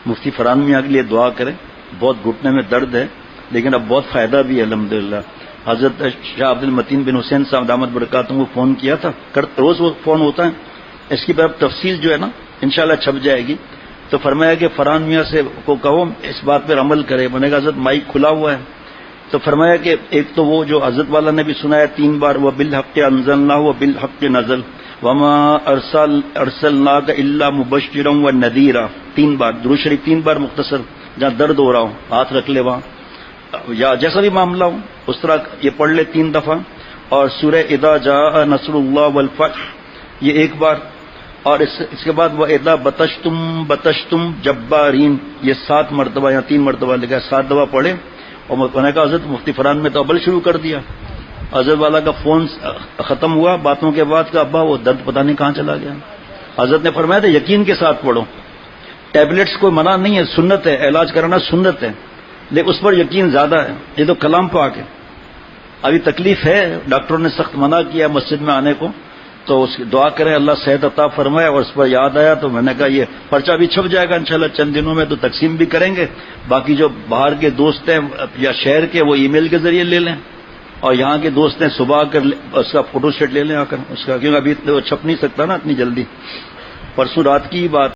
مفتی فرحان میاں کے لیے دعا کریں. بہت گھٹنے میں درد ہے لیکن اب بہت فائدہ بھی ہے الحمدللہ. حضرت شاہ عبد المتین بن حسین صاحب دامت برکاتہم کو فون کیا تھا, روز وہ فون ہوتا ہے. اس کی تفصیل جو ہے نا انشاءاللہ چھپ جائے گی. تو فرمایا کہ فرحان میاں سے کو کہو اس بات پر عمل کرے. میں نے کہا حضرت مائک کھلا ہوا ہے. تو فرمایا کہ ایک تو وہ جو حضرت والا نے بھی سنایا 3 بار, وہ بالحق انزلناہ و بالحق نزل وما ارسلناک الا مبشرا ونذیرا 3 بار. درود شریف 3 بار مختصر, جہاں درد ہو رہا ہو ہاتھ رکھ لے وہاں, یا جیسا بھی معاملہ ہو اس طرح یہ پڑھ لے 3 دفعہ. اور سورہ اذا جاء نصر اللہ والفتح یہ 1 بار. اور اس کے بعد وَإِذَا بَطَشْتُمْ جَبَّارِينَ یہ 7 مرتبہ یا 3 مرتبہ لکھا ہے, 7 دفعہ پڑھے. اور میں نے کہا حضرت مفتی فرحان میں تو ابل شروع کر دیا. حضرت والا کا فون ختم ہوا باتوں کے بعد کا, ابا وہ درد پتہ نہیں کہاں چلا گیا. حضرت نے فرمایا تھا یقین کے ساتھ پڑھو, ٹیبلٹس کوئی منع نہیں ہے, سنت ہے, علاج کرانا سنت ہے, لیکن اس پر یقین زیادہ ہے. یہ تو کلام پاک ہے. ابھی تکلیف ہے, ڈاکٹروں نے سخت منع کیا مسجد میں آنے کو, تو اس کی دعا کریں اللہ صحت عطا فرمائے. اور اس پر یاد آیا تو میں نے کہا یہ پرچہ بھی چھپ جائے گا انشاءاللہ چند دنوں میں, تو تقسیم بھی کریں گے. باقی جو باہر کے دوست ہیں یا شہر کے وہ ای میل کے ذریعے لے لیں, اور یہاں کے دوست ہیں صبح آ کر اس کا فوٹو سیٹ لے لیں آ کر اس کا, کیونکہ ابھی وہ چھپ نہیں سکتا نا اتنی جلدی. پرسوں رات کی بات